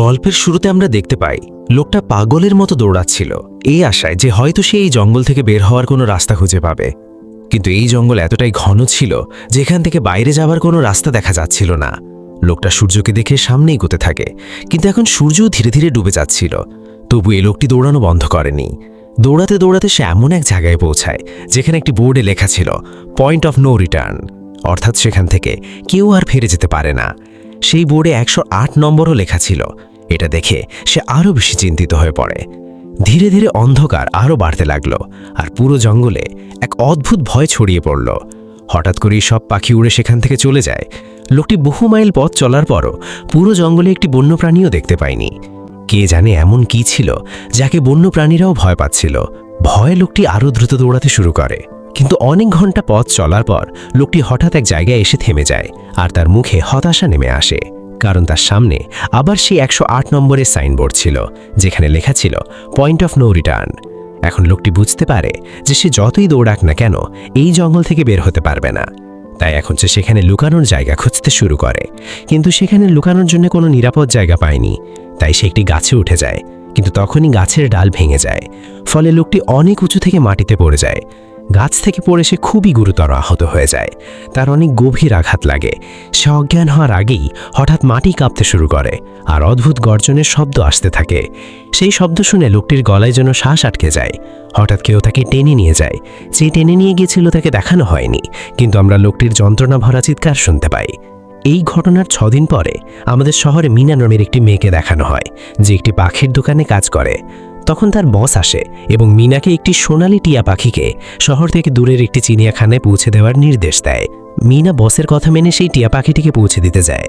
গল্পের শুরুতে আমরা দেখতে পাই লোকটা পাগলের মতো দৌড়াচ্ছিল এই আশায় যে হয়তো সে এই জঙ্গল থেকে বের হওয়ার কোনো রাস্তা খুঁজে পাবে। কিন্তু এই জঙ্গল এতটাই ঘন ছিল যেখান থেকে বাইরে যাওয়ার কোনো রাস্তা দেখা যাচ্ছিল না। লোকটা সূর্যকে দেখে সামনেই এগোতে থাকে, কিন্তু এখন সূর্যও ধীরে ধীরে ডুবে যাচ্ছিল। তবু এই লোকটি দৌড়ানো বন্ধ করেনি। দৌড়াতে দৌড়াতে সে এমন এক জায়গায় পৌঁছায় যেখানে একটি বোর্ডে লেখা ছিল পয়েন্ট অফ নো রিটার্ন, অর্থাৎ সেখান থেকে কেউ আর ফিরে যেতে পারে না। সেই বোর্ডে 108 নম্বরও লেখা ছিল। এটা দেখে সে আরও বেশি চিন্তিত হয়ে পড়ে। ধীরে ধীরে অন্ধকার আরও বাড়তে লাগলো, আর পুরো জঙ্গলে এক অদ্ভুত ভয় ছড়িয়ে পড়ল। হঠাৎ করেই সব পাখি উড়ে সেখান থেকে চলে যায়। লোকটি বহু মাইল পথ চলার পরও পুরো জঙ্গলে একটি বন্যপ্রাণীও দেখতে পায়নি। কে জানে এমন কি ছিল যাকে বন্যপ্রাণীরাও ভয় পাচ্ছিল। ভয়ে লোকটি আরও দ্রুত দৌড়াতে শুরু করে, কিন্তু অনেক ঘন্টা পথ চলার পর লোকটি হঠাৎ এক জায়গায় এসে থেমে যায়, আর তার মুখে হতাশা নেমে আসে। কারণ তার সামনে আবার সেই 108 নম্বরের সাইনবোর্ড ছিল, যেখানে লেখা ছিল পয়েন্ট অফ নো রিটার্ন। এখন লোকটি বুঝতে পারে যে সে যতই দৌড়াক না কেন এই জঙ্গল থেকে বের হতে পারবে না। তাই এখন সে সেখানে লুকানোর জায়গা খুঁজতে শুরু করে, কিন্তু সেখানে লুকানোর জন্য কোনো নিরাপদ জায়গা পায়নি। তাই সে একটি গাছে উঠে যায়, কিন্তু তখনই গাছের ডাল ভেঙে যায়। ফলে লোকটি অনেক উঁচু থেকে মাটিতে পড়ে যায়। গাছ থেকে পড়ে সে খুবই গুরুতর আহত হয়ে যায়। তার অনেক গভীর আঘাত লাগে। সে অজ্ঞান হওয়ার আগেই হঠাৎ মাটি কাঁপতে শুরু করে, আর অদ্ভুত গর্জনের শব্দ আসতে থাকে। সেই শব্দ শুনে লোকটির গলায় যেন শ্বাস আটকে যায়। হঠাৎ কেউ তাকে টেনে নিয়ে যায়। যে টেনে নিয়ে গিয়েছিল তাকে দেখানো হয়নি, কিন্তু আমরা লোকটির যন্ত্রণা ভরা চিৎকার শুনতে পাই। এই ঘটনার 6 দিন পরে আমাদের শহরে মিনা নামের একটি মেয়েকে দেখানো হয়, যে একটি পাখির দোকানে কাজ করে। তখন তার বস আসে এবং মিনাকে একটি সোনালি টিয়া পাখিকে শহর থেকে দূরের একটি চিড়িয়াখানায় পৌঁছে দেওয়ার নির্দেশ দেয়। মিনা বসের কথা মেনে সেই টিয়া পাখিটিকে পৌঁছে দিতে যায়।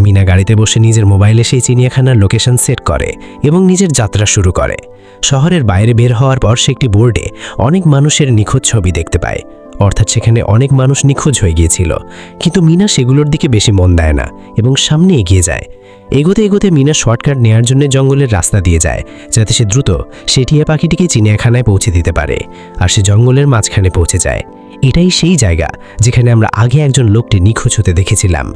মিনা গাড়িতে বসে নিজের মোবাইলে সেই চিড়িয়াখানার লোকেশন সেট করে এবং নিজের যাত্রা শুরু করে। শহরের বাইরে বের হওয়ার পর সে একটি বোর্ডে অনেক মানুষের নিখোঁজ ছবি দেখতে পায়, অর্থাৎ সেখানে অনেক মানুষ নিখোঁজ হয়ে গিয়েছিল। কিন্তু মিনা সেগুলোর দিকে বেশি মন দেয় না এবং সামনে এগিয়ে যায়। এগোতে এগোতে মিনা শর্টকাট নেওয়ার জন্য জঙ্গলের রাস্তা দিয়ে যায়, যাতে সে দ্রুত সে টিয়া পাখিটিকে চিড়িয়াখানায় পৌঁছে দিতে পারে। আর সে জঙ্গলের মাঝখানে পৌঁছে যায়। এটাই সেই জায়গা যেখানে আমরা আগে একজন লোকটি নিখোঁজ হতে দেখেছিলাম।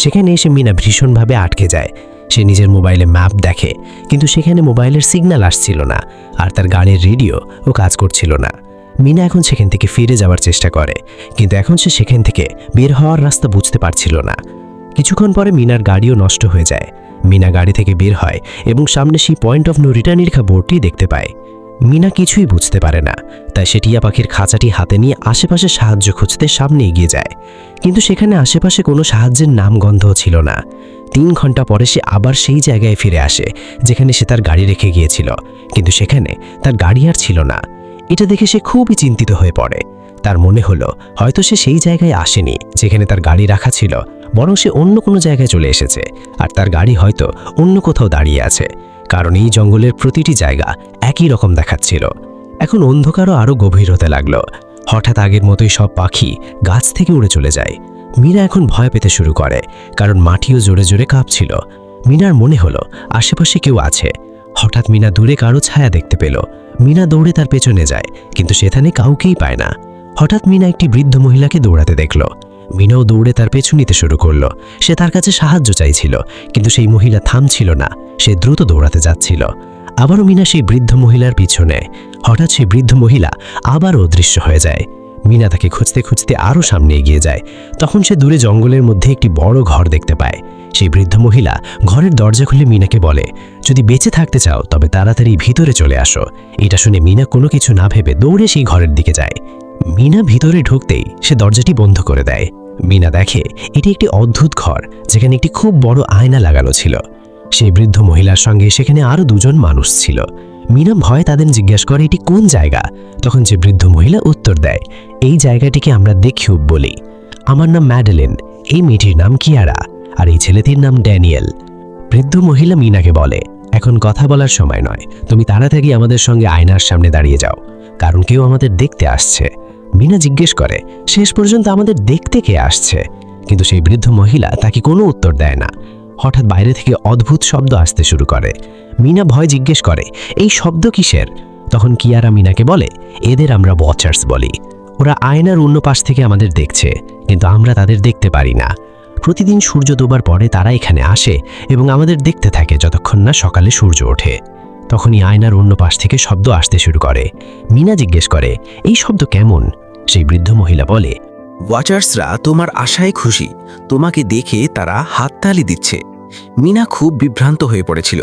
সেখানে এসে মিনা ভীষণভাবে আটকে যায়। সে নিজের মোবাইলে ম্যাপ দেখে, কিন্তু সেখানে মোবাইলের সিগন্যাল আসছিল না, আর তার গাড়ির রেডিওও কাজ করছিল না। মিনা এখন সেখান থেকে ফিরে যাওয়ার চেষ্টা করে, কিন্তু এখন সে সেখান থেকে বের হওয়ার রাস্তা বুঝতে পারছিল না। কিছুক্ষণ পরে মিনার গাড়িও নষ্ট হয়ে যায়। মিনা গাড়ি থেকে বের হয় এবং সামনে সেই পয়েন্ট অফ নো রিটার্ন লেখা বোর্ডটি দেখতে পায়। মিনা কিছুই বুঝতে পারে না, তাই সে টিয়া পাখির খাঁচাটি হাতে নিয়ে আশেপাশে সাহায্য খুঁজতে সামনে এগিয়ে যায়। কিন্তু সেখানে আশেপাশে কোনো সাহায্যের নামগন্ধও ছিল না। 3 ঘন্টা পরে সে আবার সেই জায়গায় ফিরে আসে যেখানে সে তার গাড়ি রেখে গিয়েছিল, কিন্তু সেখানে তার গাড়ি আর ছিল না। এটা দেখে সে খুবই চিন্তিত হয়ে পড়ে। তার মনে হলো হয়তো সে সেই জায়গায় আসেনি যেখানে তার গাড়ি রাখা ছিল, বরং সে অন্য কোনো জায়গায় চলে এসেছে, আর তার গাড়ি হয়তো অন্য কোথাও দাঁড়িয়ে আছে। কারণ এই জঙ্গলের প্রতিটি জায়গা একই রকম দেখাচ্ছিল। এখন অন্ধকারও আরও গভীর হতে লাগলো। হঠাৎ আগের মতোই সব পাখি গাছ থেকে উড়ে চলে যায়। মিনা এখন ভয় পেতে শুরু করে, কারণ মাটিও জোরে জোরে কাঁপছিল। মিনার মনে হলো আশেপাশে কেউ আছে। হঠাৎ মিনা দূরে কারো ছায়া দেখতে পেল। মিনা দৌড়ে তার পেছনে যায়, কিন্তু সেখানে কাউকেই পায় না। হঠাৎ মিনা একটি বৃদ্ধ মহিলাকে দৌড়াতে দেখল। মিনাও দৌড়ে তার পেছু নিতে শুরু করলো। সে তার কাছে সাহায্য চাইছিল, কিন্তু সেই মহিলা থামছিল না। সে দ্রুত দৌড়াতে যাচ্ছিল। আবারও মিনা সেই বৃদ্ধ মহিলার পিছনে। হঠাৎ সেই বৃদ্ধ মহিলা আবারও অদৃশ্য হয়ে যায়। মিনা তাকে খুঁজতে খুঁজতে আরও সামনে এগিয়ে যায়। তখন সে দূরে জঙ্গলের মধ্যে একটি বড় ঘর দেখতে পায়। সেই বৃদ্ধ মহিলা ঘরের দরজা খুলে মিনাকে বলে, যদি বেঁচে থাকতে চাও তবে তাড়াতাড়ি ভিতরে চলে আসো। এটা শুনে মিনা কোনো কিছু না ভেবে দৌড়ে সেই ঘরের দিকে যায়। মিনা ভিতরে ঢুকতেই সে দরজাটি বন্ধ করে দেয়। মিনা দেখে এটি একটি অদ্ভুত ঘর, যেখানে একটি খুব বড় আয়না লাগানো ছিল। সেই বৃদ্ধ মহিলার সঙ্গে সেখানে আরও 2 জন মানুষ ছিল। মিনা ভয়ে তাদের জিজ্ঞেস করে এটি কোন জায়গা। তখন যে বৃদ্ধ মহিলা উত্তর দেয়, এই জায়গাটিকে আমরা দ্য কিউব বলি। আমার নাম ম্যাডেলিন, এই মেয়েটির নাম কিয়ারা, আর এই ছেলেটির নাম ড্যানিয়েল। বৃদ্ধ মহিলা মিনাকে বলে, এখন কথা বলার সময় নয়, তুমি তাড়াতাড়ি আমাদের সঙ্গে আয়নার সামনে দাঁড়িয়ে যাও, কারণ কেউ আমাদের দেখতে আসছে। মিনা জিজ্ঞেস করে, শেষ পর্যন্ত আমাদের দেখতে কে আসছে? কিন্তু সেই বৃদ্ধ মহিলা তাকে কোনো উত্তর দেয় না। হঠাৎ বাইরে থেকে অদ্ভুত শব্দ আসতে শুরু করে। মিনা ভয় জিজ্ঞেস করে, এই শব্দ কিসের? তখন কিয়ারা মিনাকে বলে, এদের আমরা ওয়াচার্স বলি। ওরা আয়নার অন্য পাশ থেকে আমাদের দেখছে, কিন্তু আমরা তাদের দেখতে পারি না। প্রতিদিন সূর্য ডোবার পরে তারা এখানে আসে এবং আমাদের দেখতে থাকে যতক্ষণ না সকালে সূর্য ওঠে। তখনই আয়নার অন্য পাশ থেকে শব্দ আসতে শুরু করে। মিনা জিজ্ঞেস করে, এই শব্দ কেমন? সেই বৃদ্ধ মহিলা বলে, ওয়াচার্সরা তোমার আশায় খুশি, তোমাকে দেখে তারা হাততালি দিচ্ছে। মিনা খুব বিভ্রান্ত হয়ে পড়েছিল।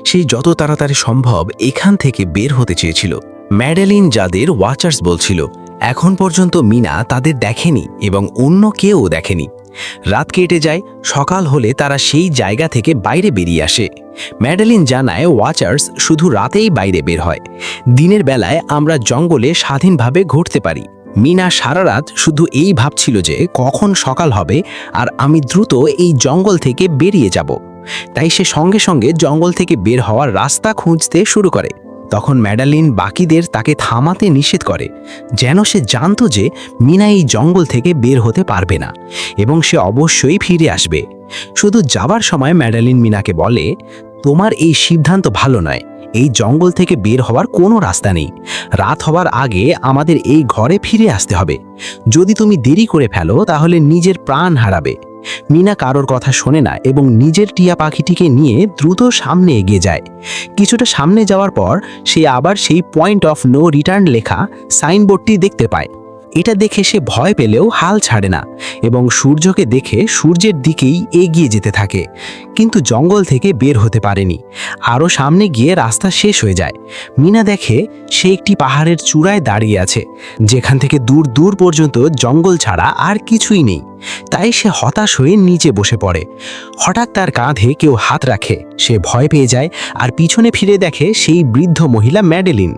সেই যত তাড়াতাড়ি সম্ভব এখান থেকে বের হতে চেয়েছিল। ম্যাডেলিন যাদের ওয়াচার্স বলছিল, এখন পর্যন্ত মিনা তাদের দেখেনি এবং অন্য কেউ দেখেনি। রাত কেটে যায়, সকাল হলে তারা সেই জায়গা থেকে বাইরে বেরিয়ে আসে। ম্যাডেলিন জানায় ওয়াচার্স শুধু রাতেই বাইরে বের হয়, দিনের বেলায় আমরা জঙ্গলে স্বাধীনভাবে ঘুরতে পারি। মিনা সারা রাত শুধু এই ভাবছিল যে কখন সকাল হবে আর আমি দ্রুত এই জঙ্গল থেকে বেরিয়ে যাব। তাই সে সঙ্গে সঙ্গে জঙ্গল থেকে বের হওয়ার রাস্তা খুঁজতে শুরু করে। তখন ম্যাডেলিন বাকিদের তাকে থামাতে নিষেধ করে, যেন সে জানতো যে মিনা এই জঙ্গল থেকে বের হতে পারবে না এবং সে অবশ্যই ফিরে আসবে। শুধু যাবার সময় ম্যাডেলিন মিনাকে বলে, তোমার এই সিদ্ধান্ত ভালো নয়, এই জঙ্গল থেকে বের হওয়ার কোনো রাস্তা নেই। রাত হওয়ার আগে আমাদের এই ঘরে ফিরে আসতে হবে। যদি তুমি দেরি করে ফেলো তাহলে নিজের প্রাণ হারাবে। মিনা কারোর কথা শোনে না এবং নিজের টিয়া পাখিটিকে নিয়ে দ্রুত সামনে এগিয়ে যায়। কিছুটা সামনে যাওয়ার পর সে আবার সেই পয়েন্ট অফ নো রিটার্ন লেখা সাইনবোর্ডটি দেখতে পায়। এটা দেখে সে ভয় পেলেও হাল ছাড়ে না এবং সূর্যকে দেখে সূর্যের দিকেই এগিয়ে যেতে থাকে, কিন্তু জঙ্গল থেকে বের হতে পারেনি। আরও সামনে গিয়ে রাস্তা শেষ হয়ে যায়। মিনা দেখে সে একটি পাহাড়ের চূড়ায় দাঁড়িয়ে আছে, যেখান থেকে দূর দূর পর্যন্ত জঙ্গল ছাড়া আর কিছুই নেই। তাই সে হতাশ হয়ে নিচে বসে পড়ে। হঠাৎ তার কাঁধে কেউ হাত রাখে, সে ভয় পেয়ে যায় আর পিছনে ফিরে দেখে সেই বৃদ্ধ মহিলা ম্যাডেলিন।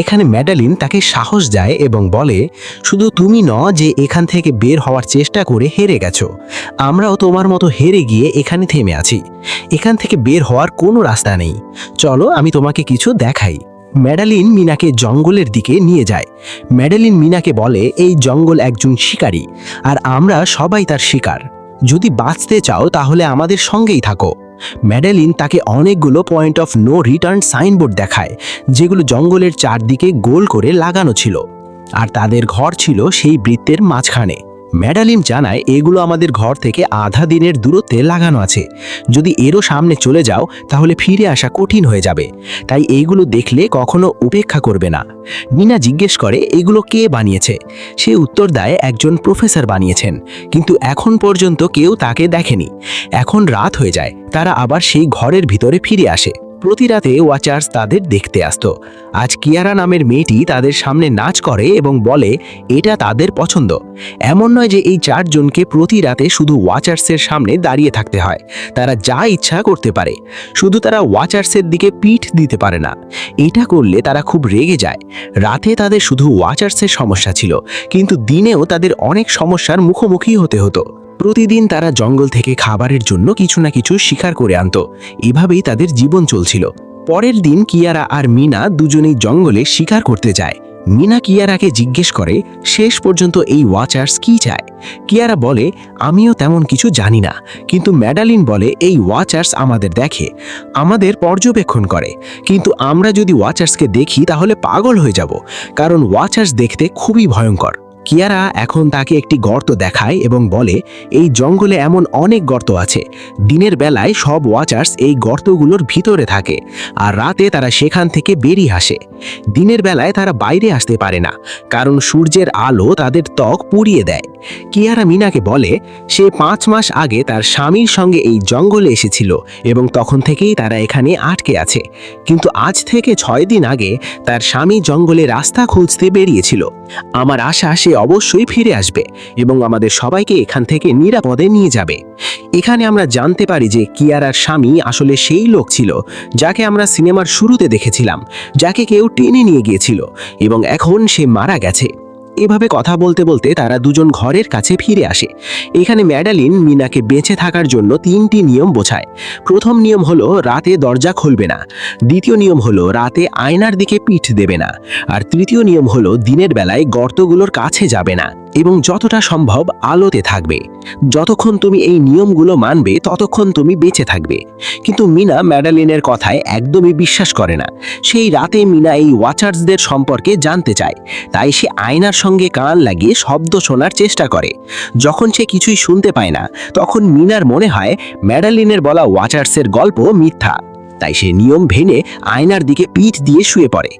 এখানে ম্যাডেলিন তাকে সাহস দেয় এবং বলে, শুধু তুমি ন যে এখান থেকে বের হওয়ার চেষ্টা করে হেরে গেছো, আমরাও তোমার মতো হেরে গিয়ে এখানে থেমে আছি। এখান থেকে বের হওয়ার কোনো রাস্তা নেই, চলো আমি তোমাকে কিছু দেখাই। ম্যাডেলিন মিনাকে জঙ্গলের দিকে নিয়ে যায়। ম্যাডেলিন মিনাকে বলে, এই জঙ্গল একজন শিকারী আর আমরা সবাই তার শিকার। যদি বাঁচতে চাও তাহলে আমাদের সঙ্গেই থাকো। ম্যাডেলিন তাকে অনেকগুলো point of no return signboard দেখায়, যেগুলো জঙ্গলের চারদিকে গোল করে লাগানো ছিল, আর তাদের ঘর ছিল সেই বৃত্তের মাঝখানে। ম্যাডেলিন জানায় এগুলো আমাদের ঘর থেকে আধা দিনের দূরত্বে লাগানো আছে। যদি এরও সামনে চলে যাও তাহলে ফিরে আসা কঠিন হয়ে যাবে, তাই এইগুলো দেখলে কখনো উপেক্ষা করবে না। মিনা জিজ্ঞেস করে এগুলো কে বানিয়েছে। সে উত্তর দেয় একজন প্রফেসর বানিয়েছেন, কিন্তু এখন পর্যন্ত কেউ তাকে দেখেনি। এখন রাত হয়ে যায়, তারা আবার সেই ঘরের ভিতরে ফিরে আসে। প্রতি রাতে ওয়াচার্স তাদের দেখতে আসতো। আজ কিয়ারা নামের মেয়েটি তাদের সামনে নাচ করে এবং বলে এটা তাদের পছন্দ। এমন নয় যে এই চারজনকে প্রতি রাতে শুধু ওয়াচার্সের সামনে দাঁড়িয়ে থাকতে হয়, তারা যা ইচ্ছা করতে পারে, শুধু তারা ওয়াচার্সের দিকে পিঠ দিতে পারে না। এটা করলে তারা খুব রেগে যায়। রাতে তাদের শুধু ওয়াচার্সের সমস্যা ছিল, কিন্তু দিনেও তাদের অনেক সমস্যার মুখোমুখি হতে হতো। প্রতিদিন তারা জঙ্গল থেকে খাবারের জন্য কিছু না কিছু শিকার করে আনত। এভাবেই তাদের জীবন চলছিল। পরের দিন কিয়ারা আর মিনা দুজনেই জঙ্গলে শিকার করতে যায়। মিনা কিয়ারাকে জিজ্ঞেস করে শেষ পর্যন্ত এই ওয়াচার্স কি চায়। কিয়ারা বলে আমিও তেমন কিছু জানি না, কিন্তু ম্যাডেলিন বলে এই ওয়াচার্স আমাদের দেখে, আমাদের পর্যবেক্ষণ করে, কিন্তু আমরা যদি ওয়াচার্সকে দেখি তাহলে পাগল হয়ে যাব, কারণ ওয়াচার্স দেখতে খুবই ভয়ঙ্কর। কিয়ারা এখন তাকে একটি গর্ত দেখায় এবং বলে এই জঙ্গলে এমন অনেক গর্ত আছে। দিনের বেলায় সব ওয়াচার্স এই গর্তগুলোর ভিতরে থাকে আর রাতে তারা সেখান থেকে বেরিয়ে আসে। দিনের বেলায় তারা বাইরে আসতে পারে না, কারণ সূর্যের আলো তাদের ত্বক পুড়িয়ে দেয়। কিয়ারা মিনাকে বলে সে 5 মাস আগে তার স্বামীর সঙ্গে এই জঙ্গলে এসেছিল এবং তখন থেকেই তারা এখানে আটকে আছে, কিন্তু আজ থেকে 6 দিন আগে তার স্বামী জঙ্গলে রাস্তা খুঁজতে বেরিয়েছিল। আমার আশা সে অবশ্যই ফিরে আসবে এবং আমাদের সবাইকে এখান থেকে নিরাপদে নিয়ে যাবে। এখানে আমরা জানতে পারি যে কিয়ারার স্বামী আসলে সেই লোক ছিল যাকে আমরা সিনেমার শুরুতে দেখেছিলাম, যাকে কেউ টেনে নিয়ে গিয়েছিল এবং এখন সে মারা গেছে। এভাবে কথা বলতে বলতে তারা দুজন ঘরের কাছে ফিরে আসে। এখানে ম্যাডেলিন মিনাকে বেঁচে থাকার জন্য 3টি নিয়ম বোঝায়। প্রথম নিয়ম হলো রাতে দরজা খুলবে না, দ্বিতীয় নিয়ম হলো রাতে আয়নার দিকে পিঠ দেবে না, আর তৃতীয় নিয়ম হলো দিনের বেলায় গর্তগুলোর কাছে যাবে না। এবং যতটা সম্ভব আলোতে থাকবে। যতক্ষণ তুমি এই নিয়মগুলো মানবে ততক্ষণ তুমি বেঁচে থাকবে। কিন্তু মিনা ম্যাডালিনের কথায় একদমই বিশ্বাস করে না। সেই রাতে মিনা এই ওয়াচার্সদের সম্পর্কে জানতে চায়, তাই সে আয়নার সঙ্গে কান লাগিয়ে শব্দ শোনার চেষ্টা করে। যখন সে কিছুই শুনতে পায় না, তখন মিনার মনে হয় ম্যাডালিনের বলা ওয়াচার্সের গল্প মিথ্যা। তাই সে নিয়ম ভেঙে আয়নার দিকে পিঠ দিয়ে শুয়ে পড়ে।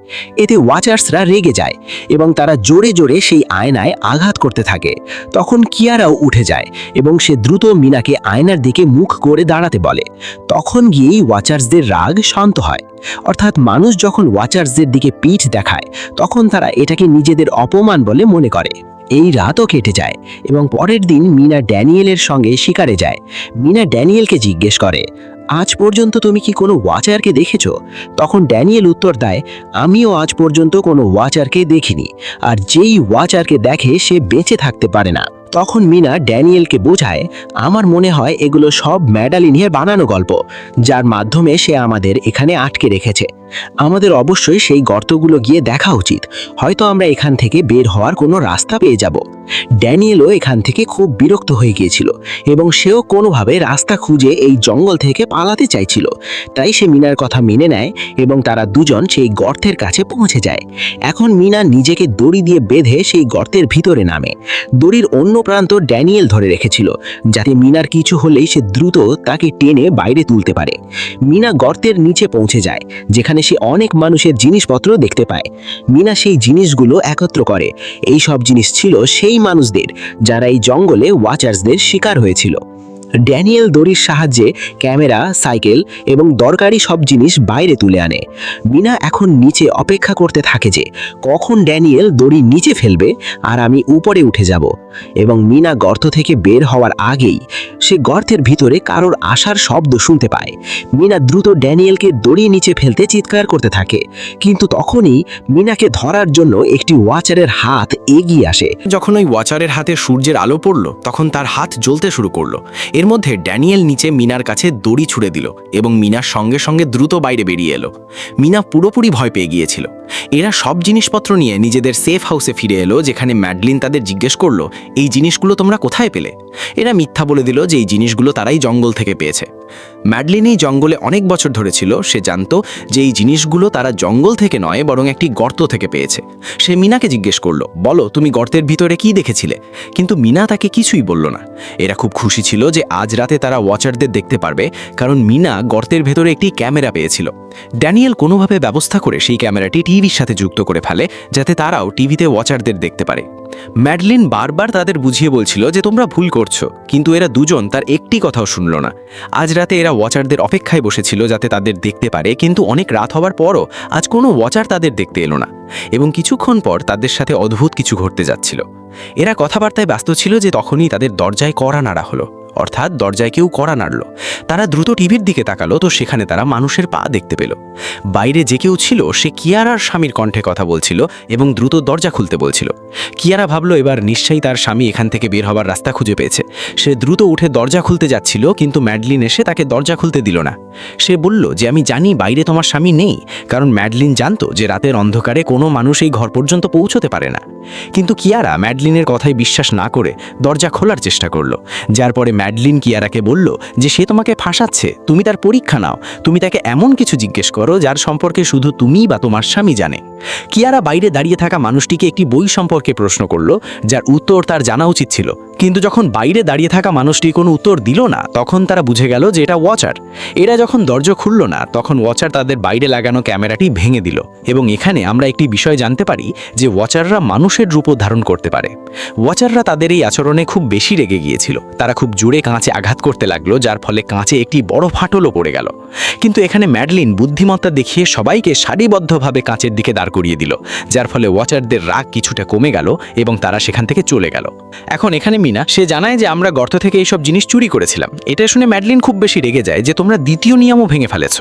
এতে ওয়াচার্সরা রেগে যায় এবং তারা জোরে জোরে সেই আয়নায় আঘাত করতে থাকে। তখন কিয়ারাও উঠে যায় এবং সে দ্রুত মিনাকে আয়নার দিকে মুখ করে দাঁড়াতে বলে। তখন গিয়েই ওয়াচার্সদের রাগ শান্ত হয়। অর্থাৎ মানুষ যখন ওয়াচার্সদের দিকে পিঠ দেখায়, তখন তারা এটাকে নিজেদের অপমান বলে মনে করে। এই রাতও কেটে যায় এবং পরের দিন মিনা ড্যানিয়েলের সঙ্গে শিকারে যায়। মিনা ড্যানিয়েলকে জিজ্ঞেস করে, আজ পর্যন্ত তুমি কি কোনো ওয়াচারকে দেখেছো? তখন ড্যানিয়েল উত্তর দেয়, আমিও আজ পর্যন্ত কোনো ওয়াচারকে দেখিনি, আর যেই ওয়াচারকে দেখে সে বেঁচে থাকতে পারে না। তখন মিনা ড্যানিয়েলকে বোঝায়, আমার মনে হয় এগুলো সব ম্যাডালিনের বানানো গল্প, যার মাধ্যমে সে আমাদের এখানে আটকে রেখেছে। আমাদের অবশ্যই সেই গর্তগুলো গিয়ে দেখা উচিত। হয়তো আমরা এখান থেকে বের হওয়ার কোনো রাস্তা পেয়ে যাব। ড্যানিয়েলও এখান থেকে খুব বিরক্ত হয়ে গিয়েছিল এবং সেও কোনোভাবে রাস্তা খুঁজে এই জঙ্গল থেকে পালাতে চাইছিল। তাই সে মিনার কথা মেনে নেয় এবং তারা দুজন সেই গর্তের কাছে পৌঁছে যায়। এখন মিনা নিজেকে দড়ি দিয়ে বেঁধে সেই গর্তের ভিতরে নামে। দড়ির অন্য প্রান্ত ড্যানিয়েল ধরে রেখেছিল, যাতে মিনার কিছু হলেই সে দ্রুত তাকে টেনে বাইরে তুলতে পারে। মিনা গর্তের নিচে পৌঁছে যায়, যেখানে সে অনেক মানুষের জিনিসপত্র দেখতে পায়। মিনা সেই জিনিসগুলো একত্র করে। এই সব জিনিস ছিল সেই মানুষদের যারা এই জঙ্গলে ওয়াচার্সদের শিকার হয়েছিল। ড্যানিয়েল দড়ির সাহায্যে ক্যামেরা, সাইকেল এবং দরকারি সব জিনিস বাইরে তুলে আনে। মিনা এখন নিচে অপেক্ষা করতে থাকে যে কখন ড্যানিয়েল দড়ি নিচে ফেলবে আর আমি উপরে উঠে যাব। এবং মিনা গর্ত থেকে বের হওয়ার আগেই সে গর্তের ভিতরে কারোর আসার শব্দ শুনতে পায়। মিনা দ্রুত ড্যানিয়েলকে দড়ি নিচে ফেলতে চিৎকার করতে থাকে, কিন্তু তখনই মিনাকে ধরার জন্য একটি ওয়াচারের হাত এগিয়ে আসে। যখন ওই ওয়াচারের হাতে সূর্যের আলো পড়ল, তখন তার হাত জ্বলতে শুরু করলো। এর মধ্যে ড্যানিয়েল নিচে মিনার কাছে দড়ি ছুড়ে দিল এবং মিনার সঙ্গে সঙ্গে দ্রুত বাইরে বেরিয়ে এলো। মিনা পুরোপুরি ভয় পেয়ে গিয়েছিল। এরা সব জিনিসপত্র নিয়ে নিজেদের সেফ হাউসে ফিরে এলো, যেখানে ম্যাডলিন তাদের জিজ্ঞেস করলো, এই জিনিসগুলো তোমরা কোথায় পেলে? এরা মিথ্যা বলে দিল যে এই জিনিসগুলো তারাই জঙ্গল থেকে পেয়েছে। ম্যাডলিন এই জঙ্গলে অনেক বছর ধরে ছিল। সে জানতো যে এই জিনিসগুলো তারা জঙ্গল থেকে নয়, বরং একটি গর্ত থেকে পেয়েছে। সে মিনাকে জিজ্ঞেস করলো, বলো তুমি গর্তের ভিতরে কি দেখেছিলে? কিন্তু মিনা তাকে কিছুই বলল না। এরা খুব খুশি ছিল যে আজ রাতে তারা ওয়াচারদের দেখতে পারবে, কারণ মিনা গর্তের ভেতরে একটি ক্যামেরা পেয়েছিল। ড্যানিয়েল কোনোভাবে ব্যবস্থা করে সেই ক্যামেরাটি টিভির সাথে যুক্ত করে ফেলে, যাতে তারাও টিভিতে ওয়াচারদের দেখতে পারে। ম্যাডলিন বারবার তাদের বুঝিয়ে বলছিল যে তোমরা ভুল করছো, কিন্তু এরা দুজন তার একটি কথাও শুনল না। আজ রাতে এরা ওয়াচারদের অপেক্ষায় বসেছিল যাতে তাদের দেখতে পারে, কিন্তু অনেক রাত হওয়ার পরও আজ কোনো ওয়াচার তাদের দেখতে এলো না। এবং কিছুক্ষণ পর তাদের সাথে অদ্ভুত কিছু ঘটতে যাচ্ছিল। এরা কথাবার্তায় ব্যস্ত ছিল যে তখনই তাদের দরজায় কড়া নাড়া হলো, অর্থাৎ দরজায় কেউ কড়া নাড়ল। তারা দ্রুত টিভির দিকে তাকালো, তো সেখানে তারা মানুষের পা দেখতে পেল। বাইরে যে কেউ ছিল সে কিয়ারার স্বামীর কণ্ঠে কথা বলছিল এবং দ্রুত দরজা খুলতে বলছিল। কিয়ারা ভাবল এবার নিশ্চয়ই তার স্বামী এখান থেকে বের হবার রাস্তা খুঁজে পেয়েছে। সে দ্রুত উঠে দরজা খুলতে যাচ্ছিল, কিন্তু ম্যাডলিন এসে তাকে দরজা খুলতে দিল না। সে বলল যে আমি জানি বাইরে তোমার স্বামী নেই, কারণ ম্যাডলিন জানতো যে রাতের অন্ধকারে কোনো মানুষ এই ঘর পর্যন্ত পৌঁছতে পারে না। কিন্তু কিয়ারা ম্যাডলিনের কথায় বিশ্বাস না করে দরজা খোলার চেষ্টা করলো, যার পরে ম্যাডলিন কিয়ারাকে বলল যে সে তোমাকে ফাঁসাচ্ছে, তুমি তার পরীক্ষা নাও, তুমি তাকে এমন কিছু জিজ্ঞেস করো যার সম্পর্কে শুধু তুমি বা তোমার স্বামী জানে। কিয়ারা বাইরে দাঁড়িয়ে থাকা মানুষটিকে একটি বই সম্পর্কে প্রশ্ন করলো, যার উত্তর তার জানা উচিত ছিল। কিন্তু যখন বাইরে দাঁড়িয়ে থাকা মানুষটি কোনো উত্তর দিল না, তখন তারা বুঝে গেল যে এটা ওয়াচার। এরা যখন দরজা খুলল না, তখন ওয়াচার তাদের বাইরে লাগানো ক্যামেরাটি ভেঙে দিল। এবং এখানে আমরা একটি বিষয় জানতে পারি যে ওয়াচাররা মানুষের রূপও ধারণ করতে পারে। ওয়াচাররা তাদের এই আচরণে খুব বেশি রেগে গিয়েছিল। তারা খুব জোরে কাঁচে আঘাত করতে লাগলো, যার ফলে কাঁচে একটি বড় ফাটলও পড়ে গেল। কিন্তু এখানে ম্যাডলিন বুদ্ধিমত্তা দেখিয়ে সবাইকে সারিবদ্ধভাবে কাঁচের দিকে দাঁড় করিয়ে দিল, যার ফলে ওয়াচারদের রাগ কিছুটা কমে গেল এবং তারা সেখান থেকে চলে গেল। এখন এখানে মিনা সে জানায় যে আমরা গর্ত থেকে এইসব জিনিস চুরি করেছিলাম। এটা শুনে ম্যাডলিন খুব বেশি রেগে যায় যে তোমরা দ্বিতীয় নিয়মও ভেঙে ফেলেছ।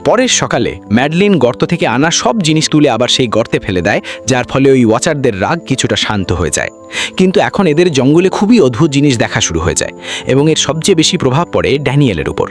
পরের সকালে ম্যাডলিন গর্ত থেকে আনা সব জিনিস তুলে আবার সেই গর্তে ফেলে দেয়, যার ফলে ওই ওয়াচারদের রাগ কিছুটা শান্ত হয়ে যায়। কিন্তু এখন এদের জঙ্গলে খুবই অদ্ভুত জিনিস দেখা শুরু হয়ে যায় এবং এর সবচেয়ে বেশি প্রভাব পড়ে ড্যানিয়েলের উপর।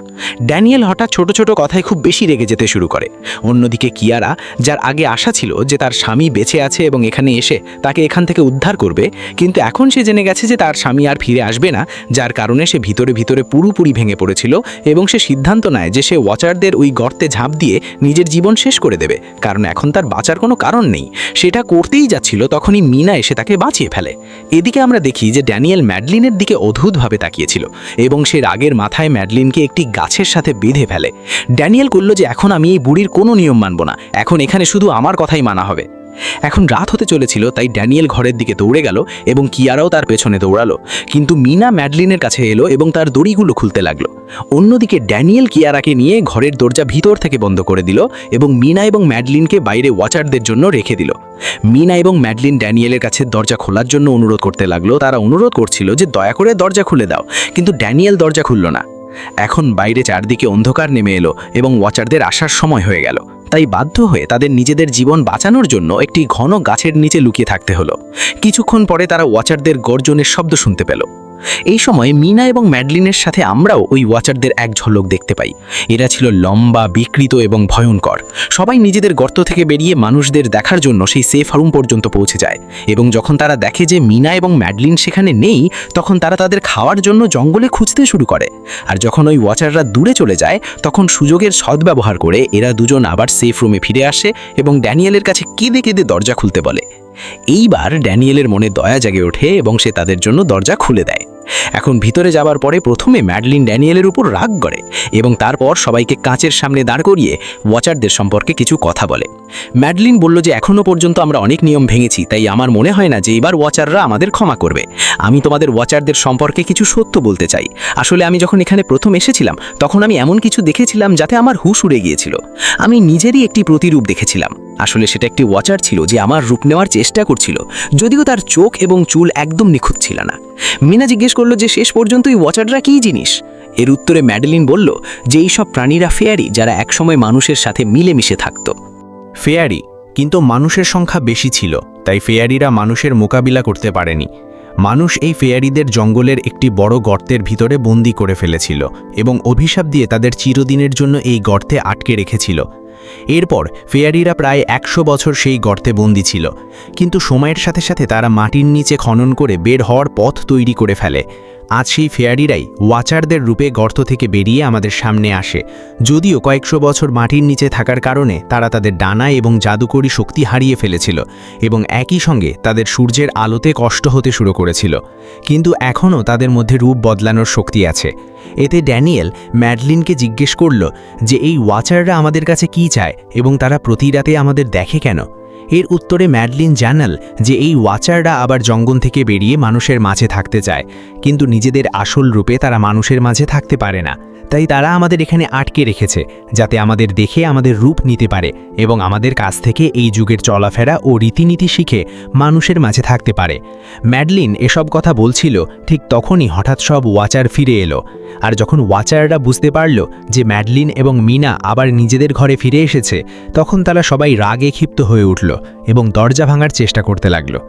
ড্যানিয়েল হঠাৎ ছোট ছোট কথায় খুব বেশি রেগে যেতে শুরু করে। অন্যদিকে কিয়ারা, যার আগে আশা ছিল যে তার স্বামী বেঁচে আছে এবং এখানে এসে তাকে এখান থেকে উদ্ধার করবে, কিন্তু এখন সে জেনে গেছে যে তার স্বামী আর ফিরে আসবে না, যার কারণে সে ভিতরে ভিতরে পুরোপুরি ভেঙে পড়েছিল এবং সে সিদ্ধান্ত নেয় যে সে ওয়াচারদের ওই গর্তে ঝাঁপ দিয়ে নিজের জীবন শেষ করে দেবে, কারণ এখন তার বাঁচার কোনো কারণ নেই। সেটা করতেই যাচ্ছিল, তখনই মিনা এসে তাকে বাঁচিয়ে ফেলে। এদিকে আমরা দেখি যে ড্যানিয়েল ম্যাডলিনের দিকে অদ্ভুতভাবে তাকিয়েছিল এবং সে রাগের মাথায় ম্যাডলিনকে একটি গাছের সাথে বেঁধে ফেলে। ড্যানিয়েল বলল যে এখন আমি এই বুড়ির কোনো নিয়ম মানব না, এখন এখানে শুধু আমার কথাই মানা হবে। এখন রাত হতে চলেছিল, তাই ড্যানিয়েল ঘরের দিকে দৌড়ে গেল এবং কিয়ারাও তার পেছনে দৌড়ালো, কিন্তু মিনা ম্যাডলিনের কাছে এলো এবং তার দড়িগুলো খুলতে লাগলো। অন্যদিকে ড্যানিয়েল কিয়ারাকে নিয়ে ঘরের দরজা ভিতর থেকে বন্ধ করে দিল এবং মিনা এবং ম্যাডলিনকে বাইরে ওয়াচারদের জন্য রেখে দিল। মিনা এবং ম্যাডলিন ড্যানিয়েলের কাছে দরজা খোলার জন্য অনুরোধ করতে লাগলো। তারা অনুরোধ করছিল যে দয়া করে দরজা খুলে দাও, কিন্তু ড্যানিয়েল দরজা খুলল না। এখন বাইরে চারদিকে অন্ধকার নেমে এলো এবং ওয়াচারদের আসার সময় হয়ে গেল, তাই বাধ্য হয়ে তাদের নিজেদের জীবন বাঁচানোর জন্য একটি ঘন গাছের নিচে লুকিয়ে থাকতে হলো। কিছুক্ষণ পরে তারা ওয়াচারদের গর্জনের শব্দ শুনতে পেল। এই সময় মিনা এবং ম্যাডলিনের সাথে আমরাও ওই ওয়াচারদের এক ঝলক দেখতে পাই। এরা ছিল লম্বা, বিকৃত এবং ভয়ঙ্কর। সবাই নিজেদের গর্ত থেকে বেরিয়ে মানুষদের দেখার জন্য সেই সেফ রুম পর্যন্ত পৌঁছে যায় এবং যখন তারা দেখে যে মিনা এবং ম্যাডলিন সেখানে নেই, তখন তারা তাদের খাওয়ার জন্য জঙ্গলে খুঁজতে শুরু করে। আর যখন ওই ওয়াচাররা দূরে চলে যায়, তখন সুযোগের সদ্ব্যবহার করে এরা দুজন আবার সেফ রুমে ফিরে আসে এবং ড্যানিয়েলের কাছে কেঁদে কেঁদে দরজা খুলতে বলে। এইবার ড্যানিয়েলের মনে দয়া জেগে ওঠে এবং সে তাদের জন্য দরজা খুলে দেয়। এখন ভিতরে যাবার পরে প্রথমে ম্যাডলিন ড্যানিয়েলের উপর রাগ করে এবং তারপর সবাইকে কাঁচের সামনে দাঁড় করিয়ে ওয়াচারদের সম্পর্কে কিছু কথা বলে। ম্যাডলিন বলল যে এখনও পর্যন্ত আমরা অনেক নিয়ম ভেঙেছি, তাই আমার মনে হয় না যে এবার ওয়াচাররা আমাদের ক্ষমা করবে। আমি তোমাদের ওয়াচারদের সম্পর্কে কিছু সত্য বলতে চাই। আসলে আমি যখন এখানে প্রথম এসেছিলাম, তখন আমি এমন কিছু দেখেছিলাম যাতে আমার হুঁশ উড়ে গিয়েছিল। আমি নিজেরই একটি প্রতিরূপ দেখেছিলাম। আসলে সেটা একটি ওয়াচার ছিল যে আমার রূপ নেওয়ার চেষ্টা করছিল, যদিও তার চোখ এবং চুল একদম নিখুঁত ছিল না। মিনা জিজ্ঞেস করলো যে শেষ পর্যন্ত এই ওয়াচাররা কী জিনিস। এর উত্তরে ম্যাডলিন বলল যে এই সব প্রাণীরা ফেয়ারি, যারা একসময় মানুষের সাথে মিলেমিশে থাকত। ফেয়ারি, কিন্তু মানুষের সংখ্যা বেশি ছিল, তাই ফেয়ারিরা মানুষের মোকাবিলা করতে পারেনি। মানুষ এই ফেয়ারিদের জঙ্গলের একটি বড় গর্তের ভিতরে বন্দি করে ফেলেছিল এবং অভিশাপ দিয়ে তাদের চিরদিনের জন্য এই গর্তে আটকে রেখেছিল। এরপর ফেয়ারিরা প্রায় 100 বছর সেই গর্তে বন্দি ছিল, কিন্তু সময়ের সাথে সাথে তারা মাটির নিচে খনন করে বের হওয়ার পথ তৈরি করে ফেলে। আজ সেই ফেয়ারিরাই ওয়াচারদের রূপে গর্ত থেকে বেরিয়ে আমাদের সামনে আসে। যদিও কয়েকশো বছর মাটির নিচে থাকার কারণে তারা তাদের ডানা এবং জাদুকরী শক্তি হারিয়ে ফেলেছিল এবং একই সঙ্গে তাদের সূর্যের আলোতে কষ্ট হতে শুরু করেছিল, কিন্তু এখনও তাদের মধ্যে রূপ বদলানোর শক্তি আছে। এতে ড্যানিয়েল ম্যাডলিনকে জিজ্ঞেস করল যে এই ওয়াচাররা আমাদের কাছে কী চায় এবং তারা প্রতি রাতে আমাদের দেখে কেন। এর উত্তরে ম্যাডলিন জানাল যে এই ওয়াচাররা আবার জঙ্গল থেকে বেরিয়ে মানুষের মাঝে থাকতে চায়, কিন্তু নিজেদের আসল রূপে তারা মানুষের মাঝে থাকতে পারে না। তাই তারা আমাদের এখানে আটকে রেখেছে, যাতে আমাদের দেখে আমাদের রূপ নিতে পারে এবং আমাদের কাছ থেকে এই যুগের চলাফেরা ও রীতিনীতি শিখে মানুষের মাঝে থাকতে পারে। ম্যাডলিন এসব কথা বলছিল, ঠিক তখনই হঠাৎ সব ওয়াচার ফিরে এলো। আর যখন ওয়াচাররা বুঝতে পারল যে ম্যাডলিন এবং মিনা আবার নিজেদের ঘরে ফিরে এসেছে, তখন তারা সবাই রাগে ক্ষিপ্ত হয়ে উঠল এবং দরজা ভাঙার চেষ্টা করতে লাগলো।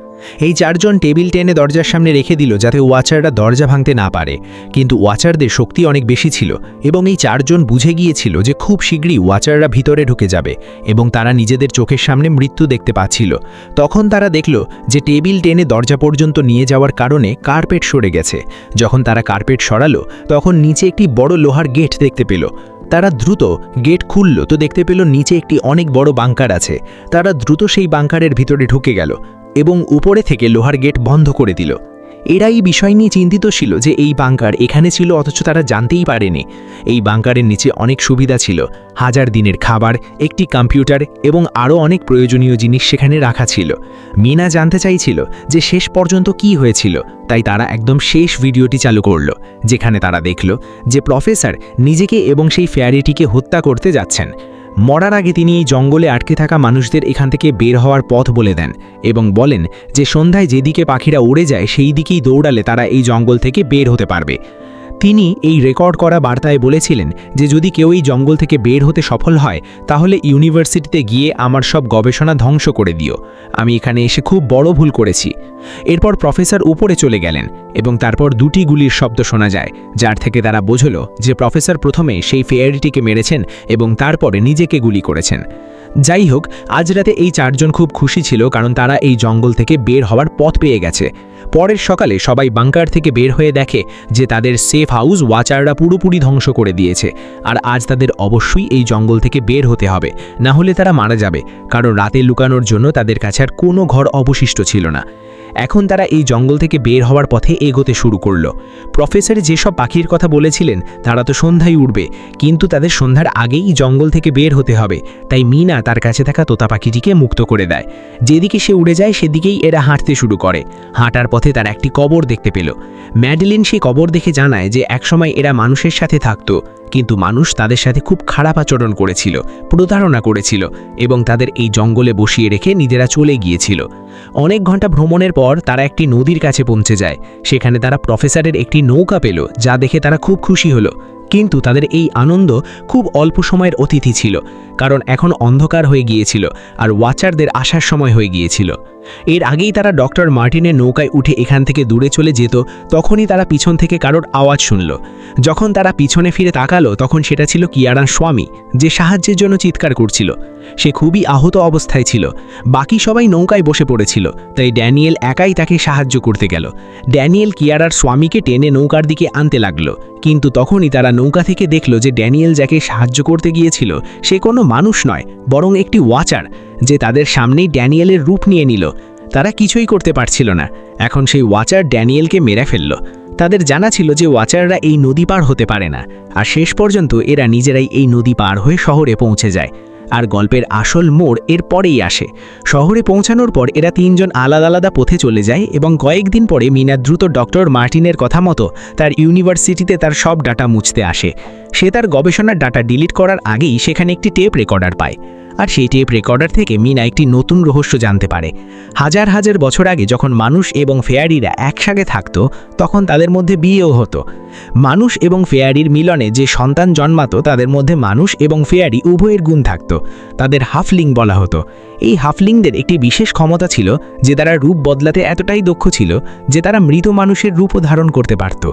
এই চারজন টেবিল টেনে দরজার সামনে রেখে দিল যাতে ওয়াচাররা দরজা ভাঙতে না পারে, কিন্তু ওয়াচারদের শক্তি অনেক বেশি ছিল এবং এই চারজন বুঝে গিয়েছিল যে খুব শীঘ্রই ওয়াচাররা ভিতরে ঢুকে যাবে এবং তারা নিজেদের চোখের সামনে মৃত্যু দেখতে পাচ্ছিল। তখন তারা দেখল যে টেবিল টেনে দরজা পর্যন্ত নিয়ে যাওয়ার কারণে কার্পেট সরে গেছে। যখন তারা কার্পেট সরালো, তখন নিচে একটি বড় লোহার গেট দেখতে পেল। তারা দ্রুত গেট খুলল তো দেখতে পেল নিচে একটি অনেক বড় বাংকার আছে। তারা দ্রুত সেই বাংকারের ভিতরে ঢুকে গেল এবং উপরে থেকে লোহার গেট বন্ধ করে দিল। এরা এই বিষয় নিয়ে চিন্তিত ছিল যে এই বাংকার এখানে ছিল, অথচ তারা জানতেই পারেনি এই বাংকারের নিচে অনেক সুবিধা ছিল। 1000 দিনের খাবার, একটি কম্পিউটার এবং আরও অনেক প্রয়োজনীয় জিনিস সেখানে রাখা ছিল। মিনা জানতে চাইছিল যে শেষ পর্যন্ত কি হয়েছিল, তাই তারা একদম শেষ ভিডিওটি চালু করল, যেখানে তারা দেখল যে প্রফেসর নিজেকে এবং সেই ফেয়ারিটিকে হত্যা করতে যাচ্ছেন। মরার আগে তিনি এই জঙ্গলে আটকে থাকা মানুষদের এখান থেকে বের হওয়ার পথ বলে দেন এবং বলেন যে সন্ধ্যায় যেদিকে পাখিরা উড়ে যায় সেই দিকেই দৌড়ালে তারা এই জঙ্গল থেকে বের হতে পারবে। তিনি এই রেকর্ড করা বার্তায় বলেছিলেন যে যদি কেউ এই জঙ্গল থেকে বের হতে সফল হয় তাহলে ইউনিভার্সিটিতে গিয়ে আমার সব গবেষণা ধ্বংস করে দিও। আমি এখানে এসে খুব বড় ভুল করেছি। এরপর প্রফেসর উপরে চলে গেলেন এবং তারপর দুটি গুলির শব্দ শোনা যায়, যার থেকে তারা বুঝল যে প্রফেসর প্রথমে সেই ফেয়ারিটিকে মেরেছেন এবং তারপরে নিজেকে গুলি করেছেন। যাই হোক, আজ রাতে এই চারজন খুব খুশি ছিল কারণ তারা এই জঙ্গল থেকে বের হওয়ার পথ পেয়ে গেছে। পরের সকালে সবাই বাংকার থেকে বের হয়ে দেখে যে তাদের সেফ হাউস ওয়াচাররা পুরোপুরি ধ্বংস করে দিয়েছে। আর আজ তাদের অবশ্যই এই জঙ্গল থেকে বের হতে হবে, না হলে তারা মারা যাবে, কারণ রাতে লুকানোর জন্য তাদের কাছে আর কোনো ঘর অবশিষ্ট ছিল না। এখন তারা এই জঙ্গল থেকে বের হওয়ার পথে এগোতে শুরু করলো। প্রফেসর যেসব পাখির কথা বলেছিলেন তারা তো সন্ধ্যায় উঠবে, কিন্তু তাদের সন্ধ্যার আগেই জঙ্গল থেকে বের হতে হবে। তাই মিনা তার কাছে থাকা তোতা পাখিটিকে মুক্ত করে দেয়। যেদিকে সে উড়ে যায় সেদিকেই এরা হাঁটতে শুরু করে। হাঁটার পথে তারা একটি কবর দেখতে পেল। ম্যাডেলিন সেই কবর দেখে জানায় যে একসময় এরা মানুষের সাথে থাকতো, কিন্তু মানুষ তাদের সাথে খুব খারাপ আচরণ করেছিল, প্রতারণা করেছিল এবং তাদের এই জঙ্গলে বসিয়ে রেখে নিজেরা চলে গিয়েছিল। অনেক ঘন্টা ভ্রমণের পর তারা একটি নদীর কাছে পৌঁছে যায়। সেখানে তারা প্রফেসরের একটি নৌকা পেল, যা দেখে তারা খুব খুশি হলো। কিন্তু তাদের এই আনন্দ খুব অল্প সময়ের অতিথি ছিল, কারণ এখন অন্ধকার হয়ে গিয়েছিল আর ওয়াচারদের আসার সময় হয়ে গিয়েছিল। এর আগেই তারা ডক্টর মার্টিনের নৌকায় উঠে এখান থেকে দূরে চলে যেত, তখনই তারা পিছন থেকে কারোর আওয়াজ শুনল। যখন তারা পিছনে ফিরে তাকালো তখন সেটা ছিল কিয়ারার স্বামী, যে সাহায্যের জন্য চিৎকার করছিল। সে খুবই আহত অবস্থায় ছিল। বাকি সবাই নৌকায় বসে পড়েছিল, তাই ড্যানিয়েল একাই তাকে সাহায্য করতে গেল। ড্যানিয়েল কিয়ারার স্বামীকে টেনে নৌকার দিকে আনতে লাগলো, কিন্তু তখনই তারা নৌকা থেকে দেখল যে ড্যানিয়েল যাকে সাহায্য করতে গিয়েছিল সে কোনো মানুষ নয়, বরং একটি ওয়াচার, যে তাদের সামনেই ড্যানিয়েলের রূপ নিয়ে নিল। তারা কিছুই করতে পারছিল না। এখন সেই ওয়াচার ড্যানিয়েলকে মেরে ফেলল। তাদের জানা ছিল যে ওয়াচাররা এই নদী পার হতে পারে না, আর শেষ পর্যন্ত এরা নিজেরাই এই নদী পার হয়ে শহরে পৌঁছে যায়। আর গল্পের আসল মোড় এর পরেই আসে। শহরে পৌঁছানোর পর এরা তিনজন আলাদা আলাদা পথে চলে যায় এবং কয়েকদিন পরে মিনা দ্রুত ডক্টর মার্টিনের কথা মতো তার ইউনিভার্সিটিতে তার সব ডাটা মুছতে আসে। সে তার গবেষণার ডাটা ডিলিট করার আগেই সেখানে একটি টেপ রেকর্ডার পায়। আর সেই টেপ রেকর্ডার থেকে মিনা একটি নতুন রহস্য জানতে পারে। হাজার হাজার বছর আগে যখন মানুষ এবং ফেয়ারিরা একসাথে থাকতো তখন তাদের মধ্যে বিয়েও হতো। মানুষ এবং ফেয়ারির মিলনে যে সন্তান জন্মাতো তাদের মধ্যে মানুষ এবং ফেয়ারি উভয়ের গুণ থাকতো। তাদের হাফলিং বলা হতো। এই হাফলিংদের একটি বিশেষ ক্ষমতা ছিল যে তারা রূপ বদলাতে এতটাই দক্ষ ছিল যে তারা মৃত মানুষের রূপও ধারণ করতে পারত।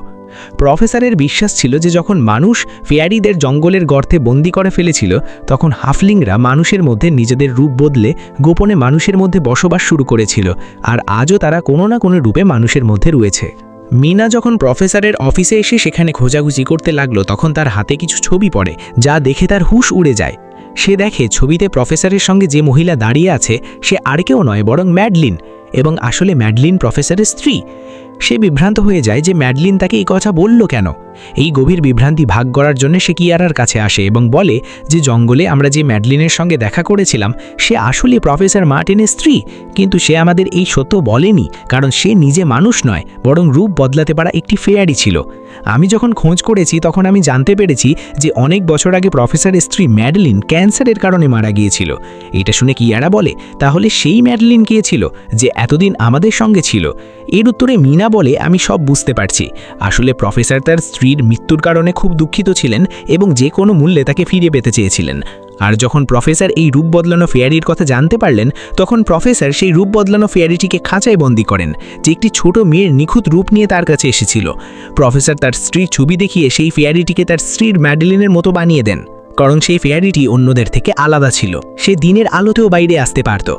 প্রফেসরের বিশ্বাস ছিল যে যখন মানুষ ফেয়ারিদের জঙ্গলের গর্তে বন্দি করে ফেলেছিল তখন হাফলিংরা মানুষের মধ্যে নিজেদের রূপ বদলে গোপনে মানুষের মধ্যে বসবাস শুরু করেছিল, আর আজও তারা কোনো না কোনো রূপে মানুষের মধ্যে রয়েছে। মিনা যখন প্রফেসরের অফিসে এসে সেখানে খোঁজাখুঁজি করতে লাগলো তখন তার হাতে কিছু ছবি পড়ে, যা দেখে তার হুঁশ উড়ে যায়। সে দেখে ছবিতে প্রফেসরের সঙ্গে যে মহিলা দাঁড়িয়ে আছে সে আর কেউ নয় বরং ম্যাডলিন, এবং আসলে ম্যাডলিন প্রফেসরের স্ত্রী। সে বিভ্রান্ত হয়ে যায় যে ম্যাডলিন তাকে এই কথা বলল কেন। এই গভীর বিভ্রান্তি ভাগ করার জন্য সে কিয়ারার কাছে আসে এবং বলে যে জঙ্গলে আমরা যে ম্যাডলিনের সঙ্গে দেখা করেছিলাম সে আসলে প্রফেসর মার্টিনের স্ত্রী, কিন্তু সে আমাদের এই সত্য বলেনি কারণ সে নিজে মানুষ নয় বরং রূপ বদলাতে পারা একটি ফেয়ারি ছিল। আমি যখন খোঁজ করেছি তখন আমি জানতে পেরেছি যে অনেক বছর আগে প্রফেসরের স্ত্রী ম্যাডলিন ক্যান্সারের কারণে মারা গিয়েছিল। এটা শুনে কিয়ারা বলে তাহলে সেই ম্যাডলিন কে ছিল যে এতদিন আমাদের সঙ্গে ছিল? এর উত্তরে মিনা বলে আমি সব বুঝতে পারছি। আসলে প্রফেসর তার স্ত্রীর মৃত্যুর কারণে খুব দুঃখিত ছিলেন এবং যে কোনো মূল্যে তাকে ফিরে পেতে চেয়েছিলেন। আর যখন প্রফেসর এই রূপ বদলানো ফেয়ারির কথা জানতে পারলেন তখন প্রফেসর সেই রূপ বদলানো ফেয়ারিটিকে খাঁচায় বন্দী করেন, যে একটি ছোট মেয়ের নিখুঁত রূপ নিয়ে তার কাছে এসেছিল। প্রফেসর তার স্ত্রীর ছবি দেখিয়ে সেই ফেয়ারিটিকে তার স্ত্রীর ম্যাডেলিনের মতো বানিয়ে দেন, কারণ সেই ফেয়ারিটি অন্যদের থেকে আলাদা ছিল। সে দিনের আলোতেও বাইরে আসতে পারত।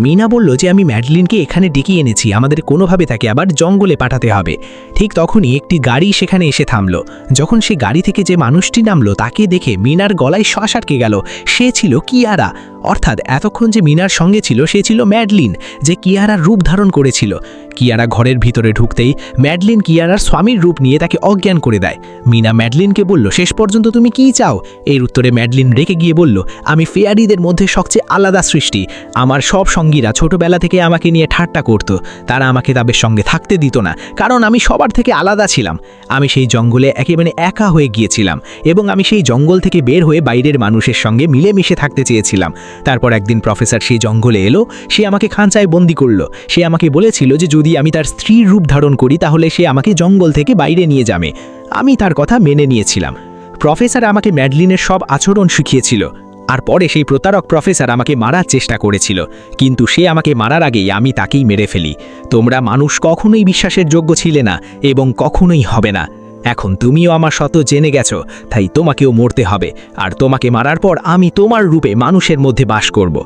মিনা বলল যে আমি ম্যাডলিনকে এখানে ডেকে এনেছি, আমাদের কোনোভাবে তাকে আবার জঙ্গলে পাঠাতে হবে। ঠিক তখনই একটি গাড়ি সেখানে এসে থামল। যখন সে গাড়ি থেকে যে মানুষটি নামলো তাকে দেখে মিনার গলায় শ্বাস আটকে গেল। সে ছিল কিয়ারা, অর্থাৎ এতক্ষণ যে মিনার সঙ্গে ছিল সে ছিল ম্যাডলিন, যে কিয়ারার রূপ ধারণ করেছিল। কিয়ারা ঘরের ভিতরে ঢুকতেই ম্যাডলিন কিয়ারার স্বামীর রূপ নিয়ে তাকে অজ্ঞান করে দেয়। মিনা ম্যাডলিনকে বলল শেষ পর্যন্ত তুমি কি চাও? এর উত্তরে ম্যাডলিন রেগে গিয়ে বলল আমি ফেয়ারিদের মধ্যে সবচেয়ে আলাদা সৃষ্টি, আমার সব সঙ্গে সঙ্গীরা ছোটবেলা থেকে আমাকে নিয়ে ঠাট্টা করত। তারা আমাকে তাদের সঙ্গে থাকতে দিত না, কারণ আমি সবার থেকে আলাদা ছিলাম। আমি সেই জঙ্গলে একেবারে একা হয়ে গিয়েছিলাম এবং আমি সেই জঙ্গল থেকে বের হয়ে বাইরের মানুষের সঙ্গে মিলেমিশে থাকতে চেয়েছিলাম। তারপর একদিন প্রফেসর সেই জঙ্গলে এলো, সে আমাকে খাঁচায় বন্দি করলো। সে আমাকে বলেছিল যে যদি আমি তার স্ত্রীর রূপ ধারণ করি তাহলে সে আমাকে জঙ্গল থেকে বাইরে নিয়ে যাবে। আমি তার কথা মেনে নিয়েছিলাম। প্রফেসর আমাকে ম্যাডলিনের সব আচরণ শিখিয়েছিল, আর পরে সেই প্রতারক প্রফেসর আমাকে মারার চেষ্টা করেছিল, কিন্তু সে আমাকে মারার আগেই আমি তাকেই মেরে ফেলি। তোমরা মানুষ কখনোই বিশ্বাসের যোগ্য ছিলে না এবং কখনোই হবে না। এখন তুমিও আমার সত্য জেনে গেছো, তাই তোমাকেও মরতে হবে, আর তোমাকে মারার পর আমি তোমার রূপে মানুষের মধ্যে বাস করব।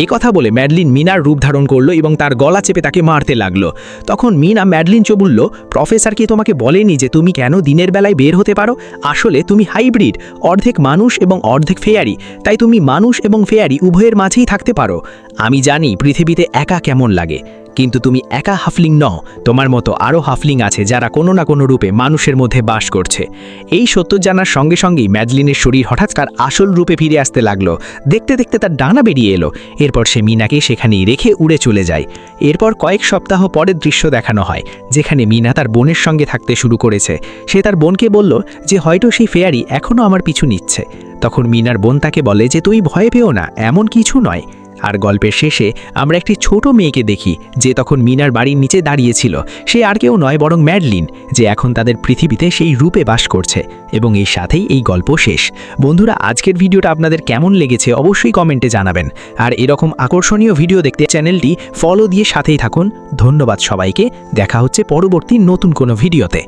এ কথা বলে ম্যাডলিন মিনার রূপ ধারণ করলো এবং তার গলা চেপে তাকে মারতে লাগলো। তখন মিনা ম্যাডলিনকে বলল, প্রফেসর কি তোমাকে বলেনি যে তুমি কেন দিনের বেলায় বের হতে পারো? আসলে তুমি হাইব্রিড, অর্ধেক মানুষ এবং অর্ধেক ফেয়ারি, তাই তুমি মানুষ এবং ফেয়ারি উভয়ের মাঝেই থাকতে পারো। আমি জানি পৃথিবীতে একা কেমন লাগে, কিন্তু তুমি একা হাফলিং নও, তোমার মতো আরও হাফলিং আছে যারা কোনো না কোনো রূপে মানুষের মধ্যে বাস করছে। এই সত্য জানার সঙ্গে সঙ্গেই ম্যাডলিনের শরীর হঠাৎ তার আসল রূপে ফিরে আসতে লাগলো। দেখতে দেখতে তার ডানা বেরিয়ে এলো। এরপর সে মিনাকে সেখানেই রেখে উড়ে চলে যায়। এরপর কয়েক সপ্তাহ পরের দৃশ্য দেখানো হয়, যেখানে মিনা তার বোনের সঙ্গে থাকতে শুরু করেছে। সে তার বোনকে বলল যে হয়তো সেই ফেয়ারি এখনও আমার পিছু নিচ্ছে। তখন মিনার বোন তাকে বলে যে তুই ভয় পেও না, এমন কিছু নয়। আর গল্পের শেষে আমরা একটি ছোট মেয়েকে দেখি যে তখন মিনার বাড়ির নিচে দাঁড়িয়েছিল। সে আর কেউ নয় বরং ম্যাডলিন, যে এখন তাদের পৃথিবীতে সেই রূপে বাস করছে। এবং এই সাথেই এই গল্প শেষ। বন্ধুরা, আজকের ভিডিওটা আপনাদের কেমন লেগেছে অবশ্যই কমেন্টে জানাবেন। আর এরকম আকর্ষণীয় ভিডিও দেখতে চ্যানেলটি ফলো দিয়ে সাথেই থাকুন। ধন্যবাদ সবাইকে। দেখা হচ্ছে পরবর্তী নতুন কোনো ভিডিওতে।